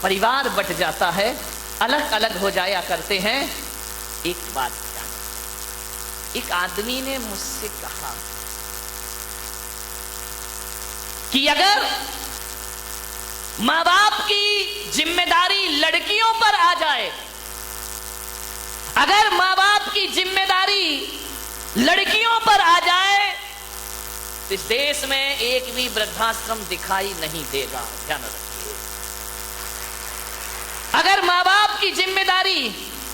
परिवार बट जाता है, अलग अलग हो जाया करते हैं। एक बात ध्यान, एक आदमी ने मुझसे कहा कि अगर मां बाप की जिम्मेदारी लड़कियों पर आ जाए, अगर मां बाप की जिम्मेदारी लड़कियों पर आ जाए तो इस देश में एक भी वृद्धाश्रम दिखाई नहीं देगा। ध्यान रखिए, अगर मां बाप की जिम्मेदारी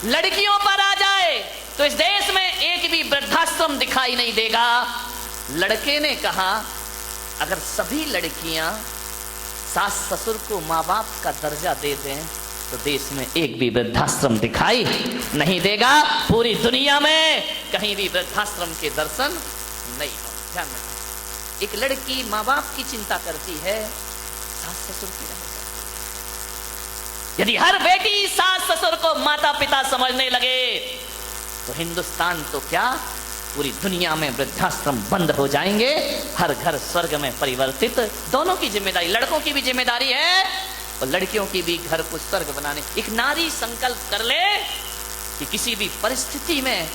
लड़कियों पर आ जाए तो इस देश में एक भी वृद्धाश्रम दिखाई नहीं देगा। लड़के ने कहा अगर सभी लड़कियां सास ससुर को मां बाप का दर्जा दे दें तो देश में एक भी वृद्धाश्रम दिखाई नहीं देगा। पूरी दुनिया में कहीं भी वृद्धाश्रम के दर्शन नहीं हो। ध्यान रखना, एक लड़की मां बाप की चिंता करती है, सास ससुर की नहीं करती। यदि हर बेटी सास ससुर को माता पिता समझने लगे तो हिंदुस्तान तो क्या पूरी दुनिया में वृद्धाश्रम बंद हो जाएंगे, हर घर स्वर्ग में परिवर्तित। दोनों की जिम्मेदारी, लड़कों की भी जिम्मेदारी है और लड़कियों की भी घर को स्वर्ग बनाने। एक नारी संकल्प कर ले कि किसी भी परिस्थिति में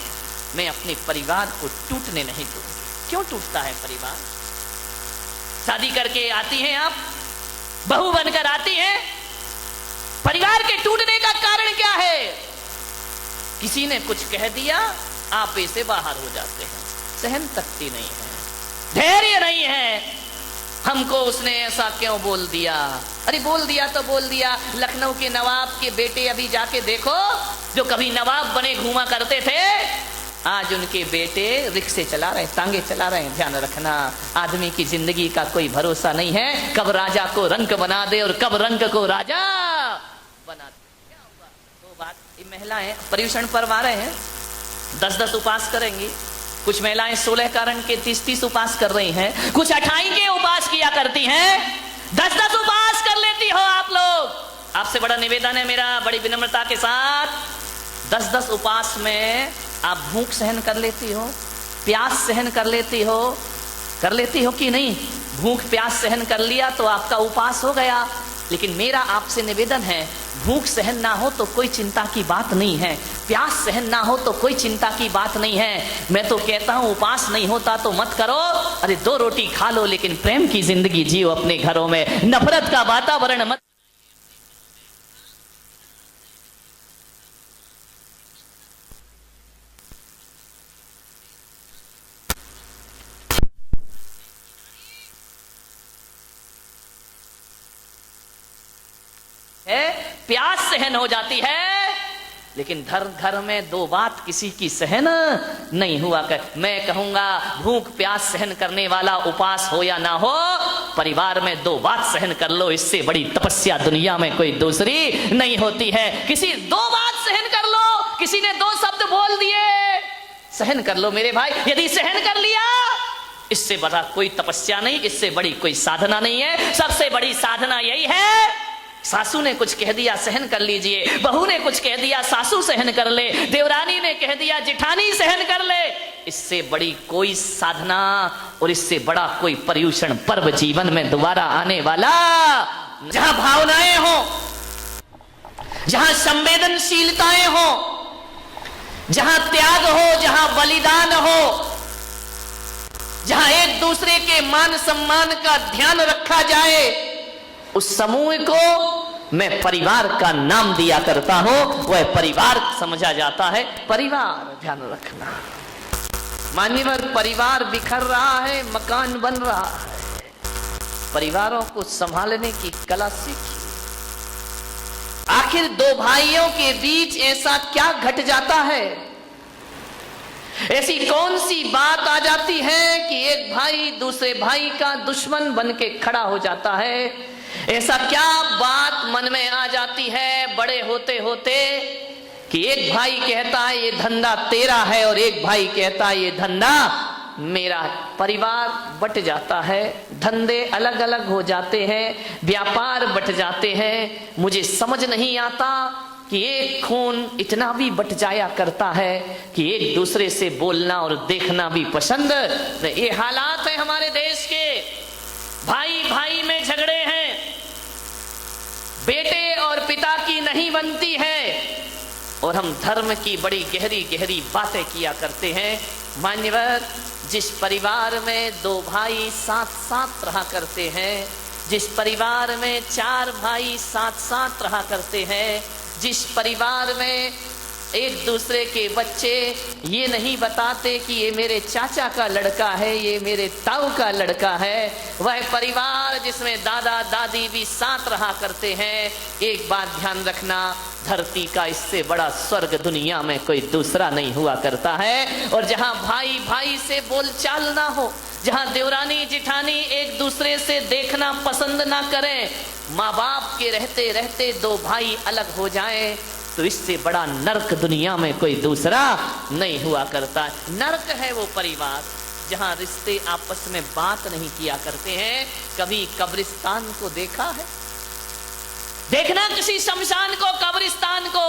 मैं अपने परिवार को टूटने नहीं दूंगी। क्यों टूटता है परिवार? शादी करके आती हैं आप, बहू बनकर आती हैं, परिवार के टूटने का कारण क्या है? किसी ने कुछ कह दिया, आप ऐसे बाहर हो जाते हैं, सहन शक्ति नहीं है, धैर्य नहीं है। हमको उसने ऐसा क्यों बोल दिया? अरे बोल दिया तो बोल दिया। लखनऊ के नवाब के बेटे अभी जाके देखो, जो कभी नवाब बने घूमा करते थे, आज उनके बेटे रिक्शे चला रहे, तांगे चला रहे हैं। ध्यान रखना, आदमी की जिंदगी का कोई भरोसा नहीं है, कब राजा को रंक बना दे और कब रंक को राजा बना दे। क्या हुआ? दो बात, ये महिलाएं पर्युषण पर्व आ रहे हैं, 10-10 उपास करेंगी। कुछ महिलाएं 16 कारण के 30-30 उपास कर रही हैं, कुछ 28 के उपास किया करती हैं, 10-10 उपास कर लेती हो आप लोग। आपसे बड़ा निवेदन है मेरा, बड़ी विनम्रता के साथ, 10-10 उपास में आप भूख सहन कर लेती हो, प्यास सहन कर लेती हो कि नहीं? भूख प्यास सहन कर लिया तो आपका उपास हो गया। लेकिन मेरा आपसे निवेदन है, भूख सहन ना हो तो कोई चिंता की बात नहीं है, प्यास सहन ना हो तो कोई चिंता की बात नहीं है। मैं तो कहता हूं उपास नहीं होता तो मत करो, अरे 2 रोटी खा लो लेकिन प्रेम की जिंदगी जियो अपने घरों में, नफरत का वातावरण मत। प्यास सहन हो जाती है, लेकिन घर में 2 बात किसी की सहन नहीं हुआ कर। मैं कहूंगा भूख प्यास सहन करने वाला उपास हो या ना हो, परिवार में 2 बात सहन कर लो, इससे बड़ी तपस्या दुनिया में कोई दूसरी नहीं होती है। किसी 2 बात सहन कर लो, किसी ने 2 शब्द बोल दिए, सहन कर लो मेरे भाई। यदि सहन कर लिया, इससे बड़ा कोई तपस्या नहीं, इससे बड़ी कोई साधना नहीं है। सबसे बड़ी साधना यही है, सासू ने कुछ कह दिया सहन कर लीजिए, बहू ने कुछ कह दिया सासू सहन कर ले, देवरानी ने कह दिया जिठानी सहन कर ले। इससे बड़ी कोई साधना और इससे बड़ा कोई पर्युषण पर्व जीवन में दोबारा आने वाला। जहां भावनाएं हो, जहां संवेदनशीलताएं हो, जहां त्याग हो, जहां बलिदान हो, जहां एक दूसरे के मान सम्मान का ध्यान रखा जाए, उस समूह को मैं परिवार का नाम दिया करता हूं। वह परिवार समझा जाता है परिवार। ध्यान रखना मान्यवर, परिवार बिखर रहा है, मकान बन रहा है, परिवारों को संभालने की कला सीखिए। आखिर 2 भाइयों के बीच ऐसा क्या घट जाता है, ऐसी कौन सी बात आ जाती है कि एक भाई दूसरे भाई का दुश्मन बन के खड़ा हो जाता है? ऐसा क्या बात मन में आ जाती है बड़े होते होते कि एक भाई कहता है ये धंधा तेरा है और एक भाई कहता है ये धंधा मेरा? परिवार बट जाता है, धंधे अलग अलग हो जाते हैं, व्यापार बट जाते हैं। मुझे समझ नहीं आता कि एक खून इतना भी बट जाया करता है कि एक दूसरे से बोलना और देखना भी पसंद। ये हालात है हमारे देश के। भाई भाई में झगड़े हैं, बेटे और नहीं बनती है और हम धर्म की बड़ी गहरी गहरी बातें किया करते हैं। मान्यवर, जिस परिवार में 2 भाई साथ साथ रहा करते हैं, जिस परिवार में 4 भाई साथ साथ रहा करते हैं, जिस परिवार में एक दूसरे के बच्चे ये नहीं बताते कि ये मेरे चाचा का लड़का है, ये मेरे ताऊ का लड़का है, वह परिवार जिसमें दादा दादी भी साथ रहा करते हैं, एक बात ध्यान रखना, धरती का इससे बड़ा स्वर्ग दुनिया में कोई दूसरा नहीं हुआ करता है। और जहां भाई भाई से बोलचाल ना हो, जहां देवरानी जिठानी एक दूसरे से देखना पसंद ना करें, माँ बाप के रहते रहते 2 भाई अलग हो जाएं, तो इससे बड़ा नरक दुनिया में कोई दूसरा नहीं हुआ करता। नरक है वो परिवार जहां रिश्ते आपस में बात नहीं किया करते हैं। कभी कब्रिस्तान को देखा है? देखना किसी शमशान को, कब्रिस्तान को,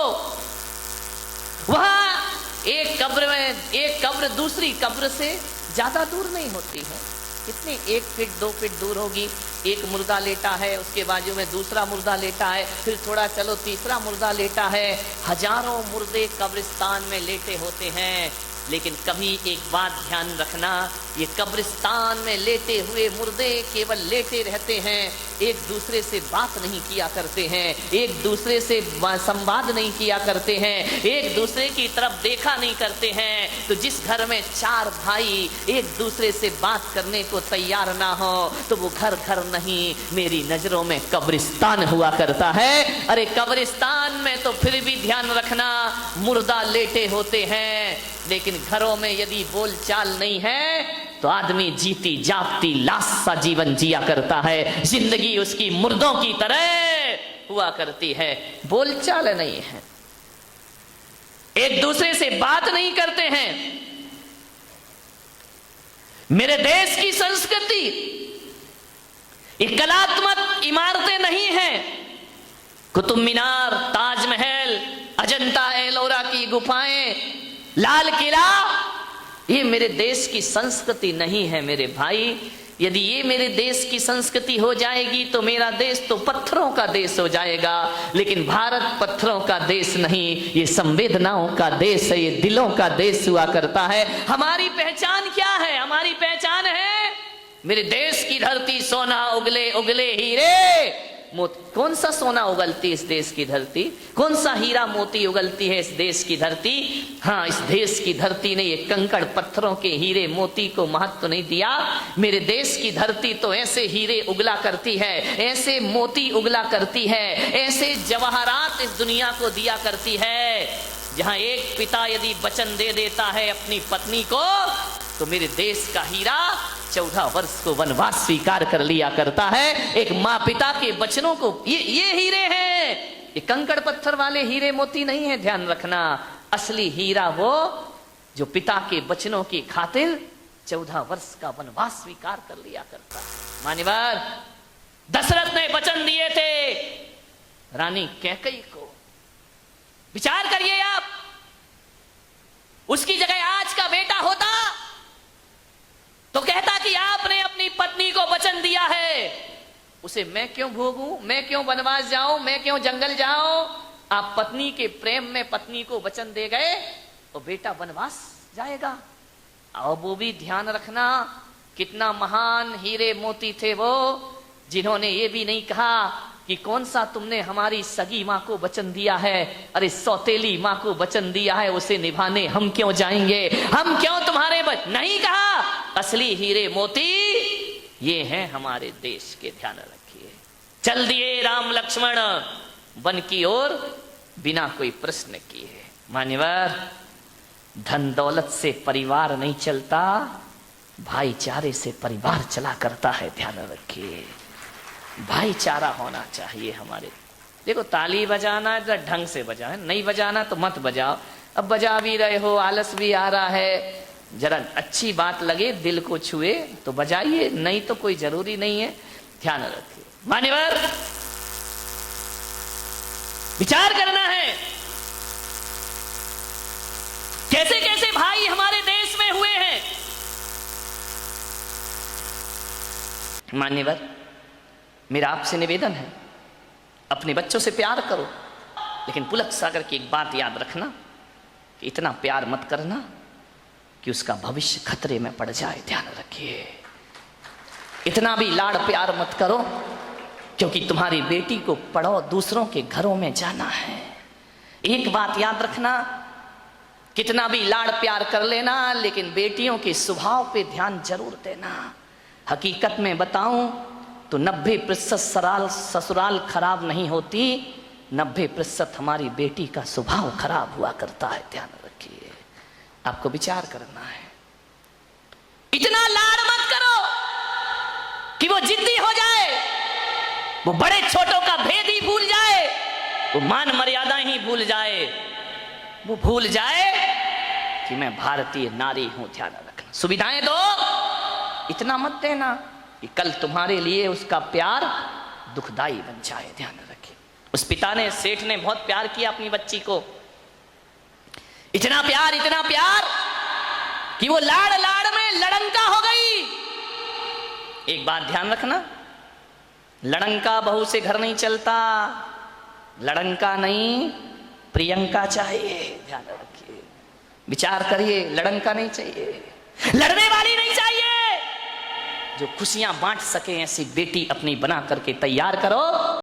वहां एक कब्र दूसरी कब्र से ज्यादा दूर नहीं होती है। कितने 1 फीट 2 फीट दूर होगी। एक मुर्दा लेटा है, उसके बाजू में दूसरा मुर्दा लेटा है, फिर थोड़ा चलो तीसरा मुर्दा लेटा है। हजारों मुर्दे कब्रिस्तान में लेटे होते हैं, लेकिन कभी एक बात ध्यान रखना, ये कब्रिस्तान में लेटे हुए मुर्दे केवल लेटे रहते हैं, एक दूसरे से बात नहीं किया करते हैं, एक दूसरे से संवाद नहीं किया करते हैं, एक दूसरे की तरफ देखा नहीं करते हैं। तो जिस घर में 4 भाई एक दूसरे से बात करने को तैयार ना हो, तो वो घर घर नहीं, मेरी नजरों में कब्रिस्तान हुआ करता है। अरे कब्रिस्तान में तो फिर भी ध्यान रखना, मुर्दा लेटे होते हैं, लेकिन घरों में यदि बोलचाल नहीं है तो आदमी जीती जागती लाश सा जीवन जिया करता है। जिंदगी उसकी मुर्दों की तरह हुआ करती है, बोलचाल नहीं है, एक दूसरे से बात नहीं करते हैं। मेरे देश की संस्कृति ये कलात्मक इमारतें नहीं हैं, कुतुब मीनार, ताजमहल, अजंता एलोरा की गुफाएं, लाल किला, ये मेरे देश की संस्कृति नहीं है मेरे भाई। यदि ये मेरे देश की संस्कृति हो जाएगी तो मेरा देश तो पत्थरों का देश हो जाएगा। लेकिन भारत पत्थरों का देश नहीं, ये संवेदनाओं का देश है, ये दिलों का देश हुआ करता है। हमारी पहचान क्या है? हमारी पहचान है मेरे देश की धरती सोना उगले उगले हीरे मोती। कौन सा सोना उगलती इस देश की धरती? कौन सा हीरा मोती उगलती है इस देश की धरती? हाँ, इस देश की धरती ने ये कंकड़ पत्थरों के हीरे मोती को महत्व नहीं दिया। मेरे देश की धरती तो ऐसे हीरे उगला करती है, ऐसे मोती उगला करती है, ऐसे जवाहरात इस दुनिया को दिया करती है, जहां एक पिता यदि वचन दे देता है अपनी पत्नी को, तो मेरे देश का हीरा 14 वर्ष को वनवास स्वीकार कर लिया करता है। एक माँ पिता के वचनों को, ये हीरे हैं, ये कंकड़ पत्थर वाले हीरे मोती नहीं है। ध्यान रखना, असली हीरा वो जो पिता के वचनों की खातिर 14 वर्ष का वनवास स्वीकार कर लिया करता है। मान्यवर, दशरथ ने वचन दिए थे रानी कैकेयी को। विचार करिए आप, उसकी जगह आज का बेटा होता तो कहता कि आपने अपनी पत्नी को वचन दिया है, उसे मैं क्यों भोगूं, मैं क्यों वनवास जाऊं, मैं क्यों जंगल जाऊं। आप पत्नी के प्रेम में पत्नी को वचन दे गए तो बेटा वनवास जाएगा। और वो भी ध्यान रखना, कितना महान हीरे मोती थे वो, जिन्होंने ये भी नहीं कहा कि कौन सा तुमने हमारी सगी माँ को वचन दिया है, अरे सौतेली माँ को वचन दिया है, उसे निभाने हम क्यों जाएंगे, हम क्यों तुम्हारे नहीं कहा। असली हीरे मोती ये हैं हमारे देश के, ध्यान रखिए। चल दिए राम लक्ष्मण वन की ओर बिना कोई प्रश्न किए। मान्यवर, धन दौलत से परिवार नहीं चलता, भाईचारे से परिवार चला करता है। ध्यान रखिए, भाईचारा होना चाहिए हमारे। देखो, ताली बजाना है तो ढंग से बजाओ, नहीं बजाना तो मत बजाओ। अब बजा भी रहे हो, आलस भी आ रहा है, जरा अच्छी बात लगे, दिल को छुए तो बजाइए, नहीं तो कोई जरूरी नहीं है। ध्यान रखिए मान्यवर, विचार करना है कैसे कैसे भाई हमारे देश में हुए हैं। मान्यवर, मेरा आपसे निवेदन है, अपने बच्चों से प्यार करो, लेकिन पुलक सागर की एक बात याद रखना कि इतना प्यार मत करना कि उसका भविष्य खतरे में पड़ जाए। ध्यान रखिए, इतना भी लाड़ प्यार मत करो क्योंकि तुम्हारी बेटी को पढ़ो दूसरों के घरों में जाना है। एक बात याद रखना, कितना भी लाड़ प्यार कर लेना लेकिन बेटियों के स्वभाव पे ध्यान जरूर देना। हकीकत में बताऊं तो 90% ससुराल खराब नहीं होती, 90% हमारी बेटी का स्वभाव खराब हुआ करता है। ध्यान रखिए, आपको विचार करना है। इतना लाड़ मत करो कि वो जिद्दी हो जाए, वो बड़े छोटों का भेद ही भूल जाए, वो मान मर्यादा ही भूल जाए, वो भूल जाए कि मैं भारतीय नारी हूं। ध्यान रखना, सुविधाएं दो, इतना मत देना कि कल तुम्हारे लिए उसका प्यार दुखदाई बन जाए। ध्यान रखिए, उस पिता ने, सेठ ने बहुत प्यार किया अपनी बच्ची को, इतना प्यार कि वो लाड़ लाड़ में लड़ंका हो गई। एक बात ध्यान रखना, लड़ंका बहू से घर नहीं चलता, लड़ंका नहीं प्रियंका चाहिए। ध्यान रखिए, विचार करिए, लड़ंका नहीं चाहिए, लड़ने वाली नहीं चाहिए, जो खुशियां बांट सके ऐसी बेटी अपनी बना करके तैयार करो।